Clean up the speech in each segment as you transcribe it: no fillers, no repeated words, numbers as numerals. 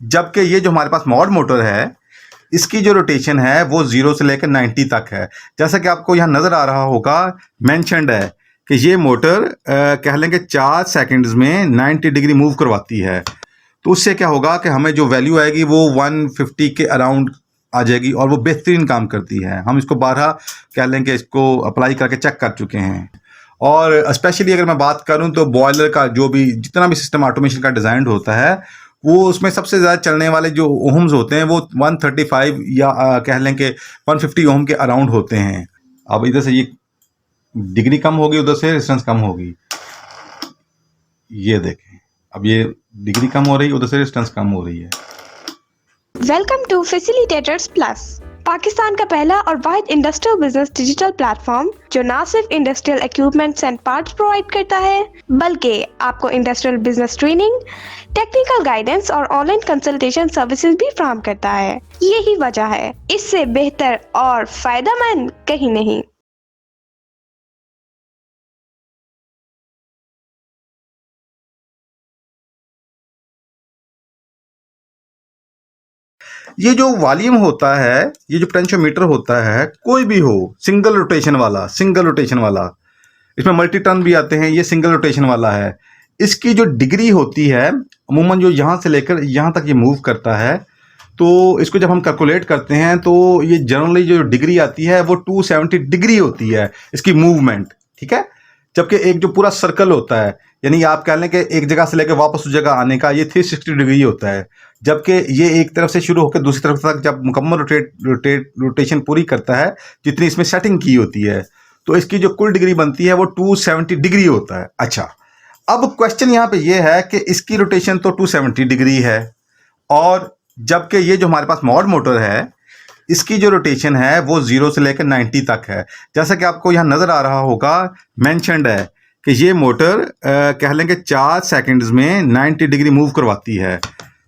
जबकि ये जो हमारे पास मॉड मोटर है, इसकी जो रोटेशन है वो 0 से लेकर 90 तक है। जैसा कि आपको यहाँ नज़र आ रहा होगा, मेंशन्ड है कि ये मोटर कह लेंगे 4 सेकंड्स में 90 डिग्री मूव करवाती है। तो उससे क्या होगा कि हमें जो वैल्यू आएगी वो 150 के अराउंड आ जाएगी और वो बेहतरीन काम करती है। हम इसको 12 कह लेंगे, इसको अप्लाई करके चेक कर चुके हैं। और स्पेशली अगर मैं बात करूं तो बॉयलर का जो भी जितना भी सिस्टम ऑटोमेशन का डिज़ाइन होता है, वो उसमें सबसे ज़्यादा चलने वाले जो ओहम्स होते हैं वो 135 या कह लें कि 150 ओहम के अराउंड होते हैं। अब इधर से ये डिग्री कम होगी, उधर से रेजिस्टेंस कम होगी। ये देखें, अब ये डिग्री कम हो रही है, उधर से रेजिस्टेंस कम हो रही है। Welcome to facilitators plus, Pakistan का पहला और वाहिद इंडस्ट्रियल बिजनेस डिजिटल प्लेटफॉर्म जो न सिर्फ industrial equipments and parts provide करता है, बल्कि आपको industrial business training, technical guidance और ऑनलाइन कंसल्टेशन सर्विसेज भी फराहम करता है। यही वजह है, इससे बेहतर और फायदेमंद कहीं नहीं। ये जो वॉल्यूम होता है, ये जो पोटेंशियोमीटर होता है, कोई भी हो, सिंगल रोटेशन वाला, इसमें मल्टी टर्न भी आते हैं, ये सिंगल रोटेशन वाला है। इसकी जो डिग्री होती है, अमूमन जो यहाँ से लेकर यहाँ तक ये मूव करता है, तो इसको जब हम कैलकुलेट करते हैं तो ये जनरली जो डिग्री आती है वो 270 डिग्री होती है इसकी मूवमेंट, ठीक है। जबकि एक जो पूरा सर्कल होता है, यानी आप कह लें कि एक जगह से लेकर वापस उस जगह आने का, ये 360 डिग्री होता है। जबकि ये एक तरफ से शुरू होकर दूसरी तरफ तक जब मुकम्मल रोटेशन पूरी करता है जितनी इसमें सेटिंग की होती है, तो इसकी जो कुल डिग्री बनती है वो 270 डिग्री होता है। अच्छा, अब क्वेश्चन यहाँ पे ये है कि इसकी रोटेशन तो 270 डिग्री है, और जबकि ये जो हमारे पास मॉड मोटर है, इसकी जो रोटेशन है वो 0 से लेकर 90 तक है। जैसा कि आपको यहाँ नज़र आ रहा होगा, मेंशन्ड है कि ये मोटर कह लेंगे 4 सेकंड्स में 90 डिग्री मूव करवाती है।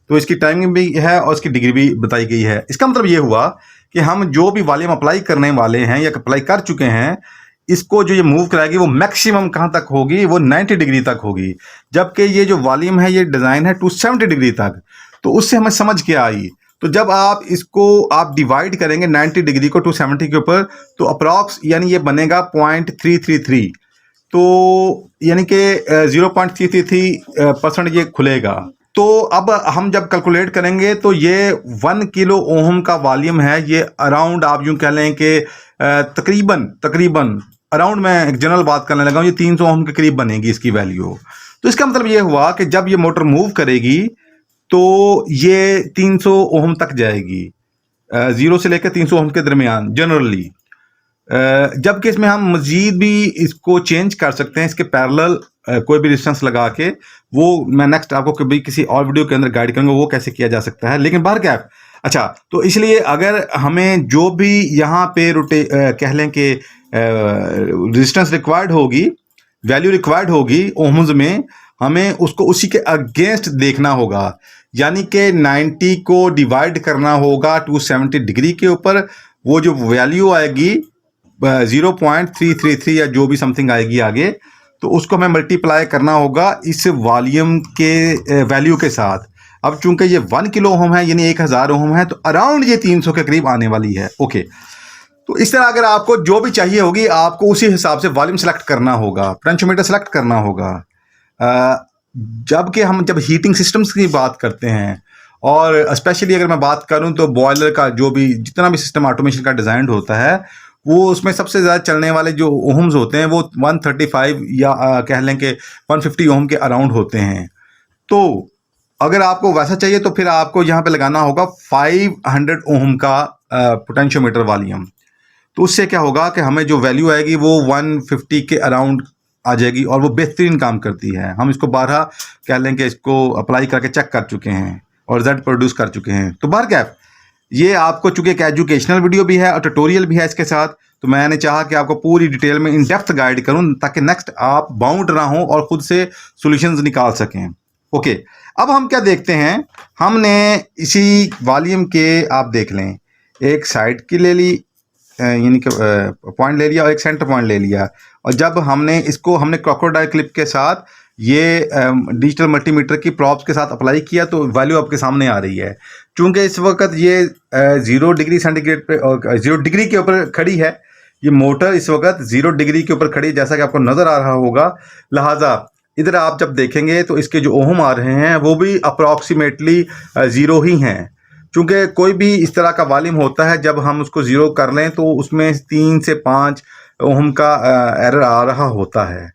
तो इसकी टाइमिंग भी है और इसकी डिग्री भी बताई गई है। इसका मतलब ये हुआ कि हम जो भी वॉल्यूम अप्लाई करने वाले हैं या अप्लाई कर चुके हैं, इसको जो ये मूव कराएगी वो मैक्सिमम कहाँ तक होगी, वो 90 डिग्री तक होगी। जबकि ये जो वॉल्यूम है, ये डिज़ाइन है 270 डिग्री तक। तो उससे हमें समझ के आई, तो जब आप इसको आप डिवाइड करेंगे 90 डिग्री को 270 के ऊपर, तो अप्रॉक्स यानी ये बनेगा 0.333, तो यानी कि 0.333% ये खुलेगा। तो अब हम जब कैलकुलेट करेंगे तो ये 1 किलो ओम का वॉल्यूम है, ये अराउंड आप यूँ कह लें कि तकरीबन अराउंड, मैं एक जनरल बात करने लगा हूँ, ये 300 ओम के करीब बनेगी इसकी वैल्यू। तो इसका मतलब ये हुआ कि जब ये मोटर मूव करेगी तो ये 300 ओम तक जाएगी, 0 से लेकर 300 ओम के दरमियान जनरली। जबकि इसमें हम मजीद भी इसको चेंज कर सकते हैं, इसके पैरेलल कोई भी रेजिस्टेंस लगा के, वो मैं नेक्स्ट आपको कभी किसी और वीडियो के अंदर गाइड करूंगा वो कैसे किया जा सकता है। लेकिन बाहर क्या, अच्छा, तो इसलिए अगर हमें जो भी यहाँ पे कह लें कि रेजिस्टेंस रिक्वायर्ड होगी, वैल्यू रिक्वायर्ड होगी ओम्स में, हमें उसको उसी के अगेंस्ट देखना होगा। यानी कि 90 को डिवाइड करना होगा 270 डिग्री के ऊपर, वो जो वैल्यू आएगी 0.333 या जो भी समथिंग आएगी आगे, तो उसको हमें मल्टीप्लाई करना होगा इस वॉल्यूम के वैल्यू के साथ। अब चूंकि ये 1 किलो ओम है यानी 1000 ओम है, तो अराउंड ये 300 के करीब आने वाली है। ओके, तो इस तरह अगर आपको जो भी चाहिए होगी, आपको उसी हिसाब से वॉल्यूम सेलेक्ट करना होगा, पोटेंशियोमीटर सेलेक्ट करना होगा। जबकि हम जब हीटिंग सिस्टम्स की बात करते हैं, और स्पेशली अगर मैं बात करूं तो बॉयलर का जो भी जितना भी सिस्टम ऑटोमेशन का डिज़ाइन होता है, वो उसमें सबसे ज़्यादा चलने वाले जो ओम्स होते हैं वो 135 या कह लें कि 150 ओम के अराउंड होते हैं। तो अगर आपको वैसा चाहिए तो फिर आपको यहाँ पे लगाना होगा 500 ओम का पोटेंशियोमीटर वॉल्यूम। तो उससे क्या होगा कि हमें जो वैल्यू आएगी वो 150 के अराउंड आ जाएगी और वो बेहतरीन काम करती है। हम इसको 12 कह लें कि इसको अप्लाई करके चेक कर चुके हैं और रिजल्ट प्रोड्यूस कर चुके हैं। तो बाहर क्या, ये आपको चूंकि एक एजुकेशनल वीडियो भी है और ट्यूटोरियल भी है इसके साथ, तो मैंने चाहा कि आपको पूरी डिटेल में इन डेप्थ गाइड करूं ताकि नेक्स्ट आप बाउंड ना हो और खुद से सॉल्यूशंस निकाल सकें। ओके, अब हम क्या देखते हैं, हमने इसी वॉल्यूम के आप देख लें, एक साइड की ले ली, यानी कि पॉइंट ले लिया और एक सेंटर पॉइंट ले लिया, और जब हमने इसको हमने क्रोकोडाइल क्लिप के साथ ये डिजिटल मल्टीमीटर की प्रॉप्स के साथ अप्लाई किया तो वैल्यू आपके सामने आ रही है। चूंकि इस वक्त ये 0 डिग्री सेंटीग्रेड पे 0 डिग्री के ऊपर खड़ी है, ये मोटर इस वक्त 0 डिग्री के ऊपर खड़ी है, जैसा कि आपको नजर आ रहा होगा। लिहाजा इधर आप जब देखेंगे तो इसके जो ओहम आ रहे हैं वो भी अप्रॉक्सीमेटली 0 ही हैं। चूंकि कोई भी इस तरह का वॉल्यूम होता है, जब हम उसको 0 कर लें तो उसमें 3 से 5 ओहम का एरर आ रहा होता है,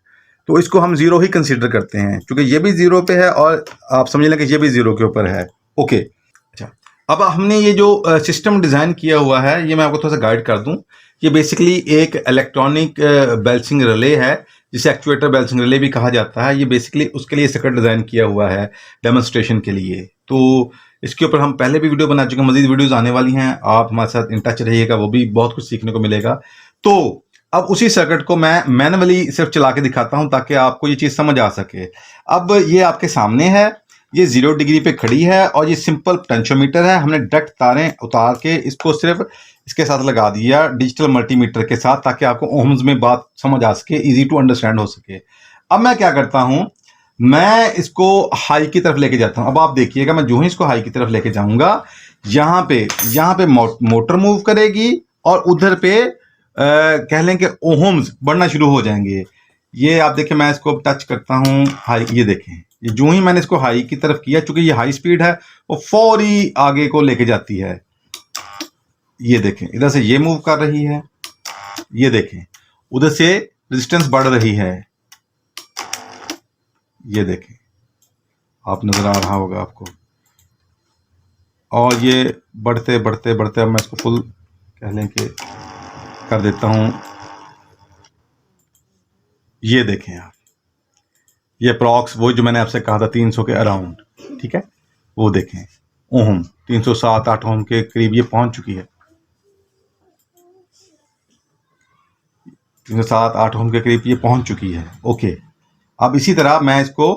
तो इसको हम 0 ही कंसीडर करते हैं। क्योंकि ये भी 0 पे है और आप समझ लें कि ये भी 0 के ऊपर है। ओके, अच्छा, अब हमने ये जो सिस्टम डिज़ाइन किया हुआ है, ये मैं आपको थोड़ा सा गाइड कर दूं। ये बेसिकली एक इलेक्ट्रॉनिक बैलेंसिंग रिले है, जिसे एक्चुएटर बैलेंसिंग रिले भी कहा जाता है। ये बेसिकली उसके लिए सर्किट डिज़ाइन किया हुआ है डेमोन्स्ट्रेशन के लिए। तो इसके ऊपर हम पहले भी वीडियो बना चुके हैं, मजीद वीडियोज़ आने वाली हैं, आप हमारे साथ इन टच रहिएगा, वो भी बहुत कुछ सीखने को मिलेगा। तो अब उसी सर्किट को मैं मैनुअली सिर्फ चला के दिखाता हूं ताकि आपको ये चीज़ समझ आ सके। अब ये आपके सामने है, ये 0 डिग्री पे खड़ी है और ये सिंपल पोटेंशियोमीटर है। हमने डायरेक्ट तारें उतार के इसको सिर्फ इसके साथ लगा दिया डिजिटल मल्टीमीटर के साथ, ताकि आपको ओम्स में बात समझ आ सके, इजी टू अंडरस्टैंड हो सके। अब मैं क्या करता हूं, मैं इसको हाई की तरफ लेके जाता हूं। अब आप देखिएगा, मैं जो ही इसको हाई की तरफ लेके जाऊंगा, यहाँ पे मोटर मूव करेगी और उधर पे कह लें कि ओहम्स बढ़ना शुरू हो जाएंगे। ये आप देखें, मैं इसको टच करता हूं हाई, ये देखें, ये जो ही मैंने इसको हाई की तरफ किया, चूंकि ये हाई स्पीड है, वो फौरी आगे को लेके जाती है। ये देखें, इधर से ये मूव कर रही है, ये देखें, उधर से रेजिस्टेंस बढ़ रही है, ये देखें, आप नजर आ रहा होगा आपको। और ये बढ़ते बढ़ते बढ़ते, अब मैं इसको फुल कह लें कि कर देता हूं। ये देखें आप, ये प्रॉक्स वो जो मैंने आपसे कहा था 300 के अराउंड, ठीक है, वो देखें ओहम 307-8 ओहम के करीब ये पहुंच चुकी है। 307-8 ओहम के करीब ये पहुंच चुकी है। ओके, अब इसी तरह मैं इसको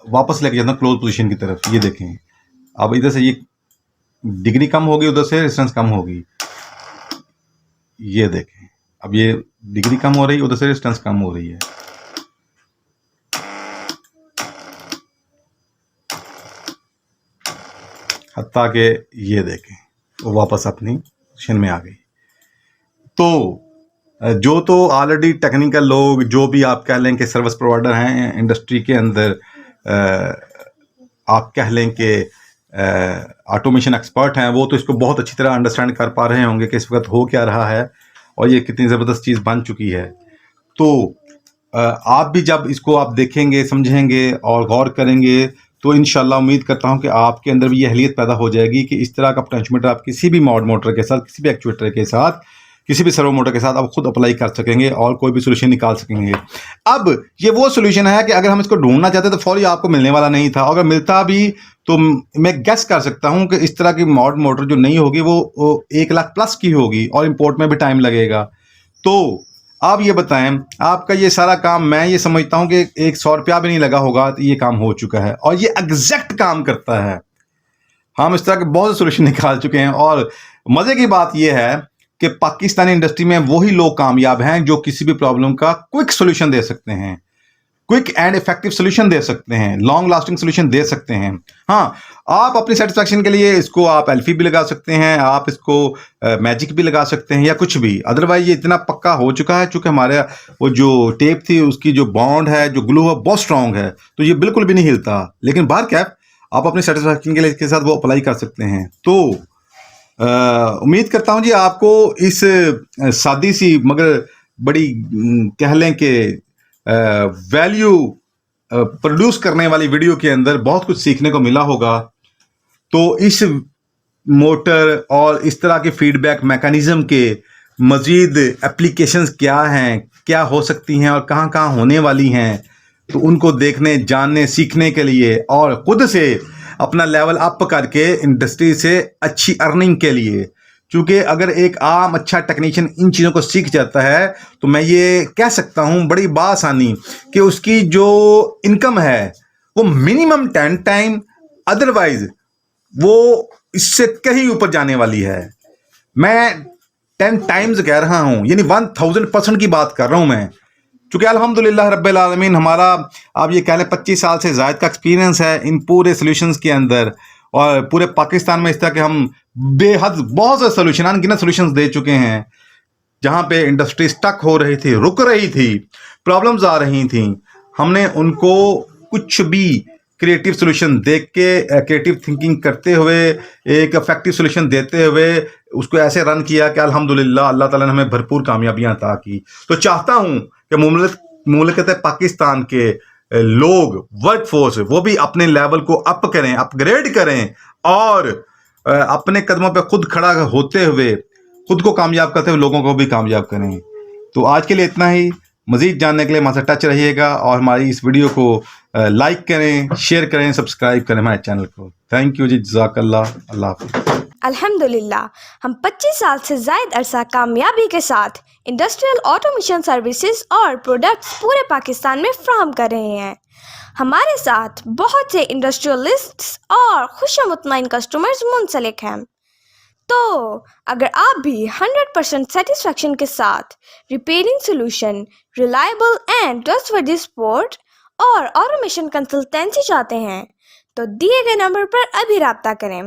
वापस लेके जाता हूँ क्लोज पोजीशन की तरफ। ये देखें, अब इधर से ये डिग्री कम होगी, उधर से रेजिस्टेंस कम होगी। ये देखें, अब ये डिग्री कम हो रही है, उधर से रेजिस्टेंस कम हो रही है। हत्ता के ये देखें, वो वापस अपनी पोजीशन में आ गई। तो जो तो ऑलरेडी टेक्निकल लोग, जो भी आप कह लें कि सर्विस प्रोवाइडर हैं इंडस्ट्री के अंदर, आप कह लें कि ऑटोमेशन एक्सपर्ट हैं, वो तो इसको बहुत अच्छी तरह अंडरस्टैंड कर पा रहे होंगे कि इस वक्त हो क्या रहा है और ये कितनी ज़बरदस्त चीज़ बन चुकी है। तो आप भी जब इसको आप देखेंगे, समझेंगे और गौर करेंगे, तो इंशाल्लाह उम्मीद करता हूं कि आपके अंदर भी ये अहलियत पैदा हो जाएगी कि इस तरह का पोटेंशियोमीटर आप किसी भी मॉड मोटर के साथ, किसी भी एक्चुएटर के साथ, किसी भी सर्वो मोटर के साथ आप खुद अप्लाई कर सकेंगे और कोई भी सोल्यूशन निकाल सकेंगे। अब ये वो सोल्यूशन है कि अगर हम इसको ढूंढना चाहते तो फौरी आपको मिलने वाला नहीं था। अगर मिलता भी तो मैं गेस कर सकता हूं कि इस तरह की मॉड मोटर जो नहीं होगी वो 1 लाख प्लस की होगी और इंपोर्ट में भी टाइम लगेगा। तो आप ये बताएं, आपका ये सारा काम, मैं ये समझता हूं कि 100 रुपया भी नहीं लगा होगा तो ये काम हो चुका है और ये एग्जैक्ट काम करता है। हम इस तरह के बहुत से सोल्यूशन निकाल चुके हैं और मजे की बात यह है कि पाकिस्तानी इंडस्ट्री में वही लोग कामयाब हैं जो किसी भी प्रॉब्लम का क्विक सोल्यूशन दे सकते हैं, क्विक एंड इफेक्टिव सोल्यूशन दे सकते हैं, लॉन्ग लास्टिंग सोल्यूशन दे सकते हैं। हाँ, आप अपनी सेटिस्फैक्शन के लिए इसको आप एल्फी भी लगा सकते हैं, आप इसको मैजिक भी लगा सकते हैं या कुछ भी। अदरवाइज ये इतना पक्का हो चुका है, चूंकि हमारे वो जो टेप थी उसकी जो बॉन्ड है, जो ग्लू है, बहुत स्ट्रांग है, तो ये बिल्कुल भी नहीं हिलता। लेकिन बार कैप आप अपनी सेटिस्फैक्शन के लिए इसके साथ वो अप्लाई कर सकते हैं। तो उम्मीद करता हूं जी आपको इस सादी सी मगर बड़ी कह लें कि वैल्यू प्रोड्यूस करने वाली वीडियो के अंदर बहुत कुछ सीखने को मिला होगा। तो इस मोटर और इस तरह के फीडबैक मैकेनिज्म के मजीद एप्लीकेशंस क्या हैं, क्या हो सकती हैं और कहां कहां होने वाली हैं, तो उनको देखने, जानने, सीखने के लिए और खुद से अपना लेवल अप करके इंडस्ट्री से अच्छी अर्निंग के लिए, क्योंकि अगर एक आम अच्छा टेक्नीशियन इन चीज़ों को सीख जाता है तो मैं ये कह सकता हूं बड़ी बासानी कि उसकी जो इनकम है वो मिनिमम 10 टाइम, अदरवाइज वो इससे कहीं ऊपर जाने वाली है। मैं 10 टाइम्स कह रहा हूं, यानी 1000% की बात कर रहा हूं मैं, चूँकि अल्हम्दुलिल्लाह रब्बिल आलमीन हमारा आप ये कह लें 25 साल से ज़ायद का एक्सपीरियंस है इन पूरे सॉल्यूशंस के अंदर, और पूरे पाकिस्तान में इस तरह के हम बेहद बहुत से सॉल्यूशन अनगिनत सॉल्यूशंस दे चुके हैं। जहाँ पे इंडस्ट्री स्टक हो रही थी, रुक रही थी, प्रॉब्लम्स आ रही थी, हमने उनको कुछ भी क्रिएटिव सॉल्यूशन देख के, क्रिएटिव थिंकिंग करते हुए, एक इफेक्टिव सॉल्यूशन देते हुए उसको ऐसे रन किया कि अल्हम्दुलिल्लाह अल्लाह ताला ने हमें भरपूर कामयाबियां अता की। तो चाहता हूं कि मुमलिकत पाकिस्तान के लोग, वर्क फोर्स, वो भी अपने लेवल को अप करें, अपग्रेड करें, और अपने कदमों पे खुद खड़ा होते हुए, खुद को कामयाब करते हुए लोगों को भी कामयाब करें। तो आज के लिए इतना ही। मज़ीद जानने के लिए हमारे साथ टच रहिएगा और हमारी इस वीडियो को लाइक करें, शेयर करें, सब्सक्राइब करें हमारे चैनल को। थैंक यू जी, जज़ाकल्लाह, अल्लाह हाफ़िज़। अल्हम्दुलिल्लाह हम 25 साल से ज़ायद अरसा कामयाबी के साथ इंडस्ट्रियल ऑटोमेशन सर्विसेज और प्रोडक्ट्स पूरे पाकिस्तान में फ्राहम कर रहे हैं। हमारे साथ बहुत से इंडस्ट्रियलिस्ट्स और खुशमुतमईन कस्टमर्स मुंसलिक हैं। तो अगर आप भी 100% सेटिस्फेक्शन के साथ repairing solution, reliable and trustworthy support और ऑटोमेशन कंसल्टेंसी चाहते हैं तो दिए गए नंबर पर अभी राब्ता करें।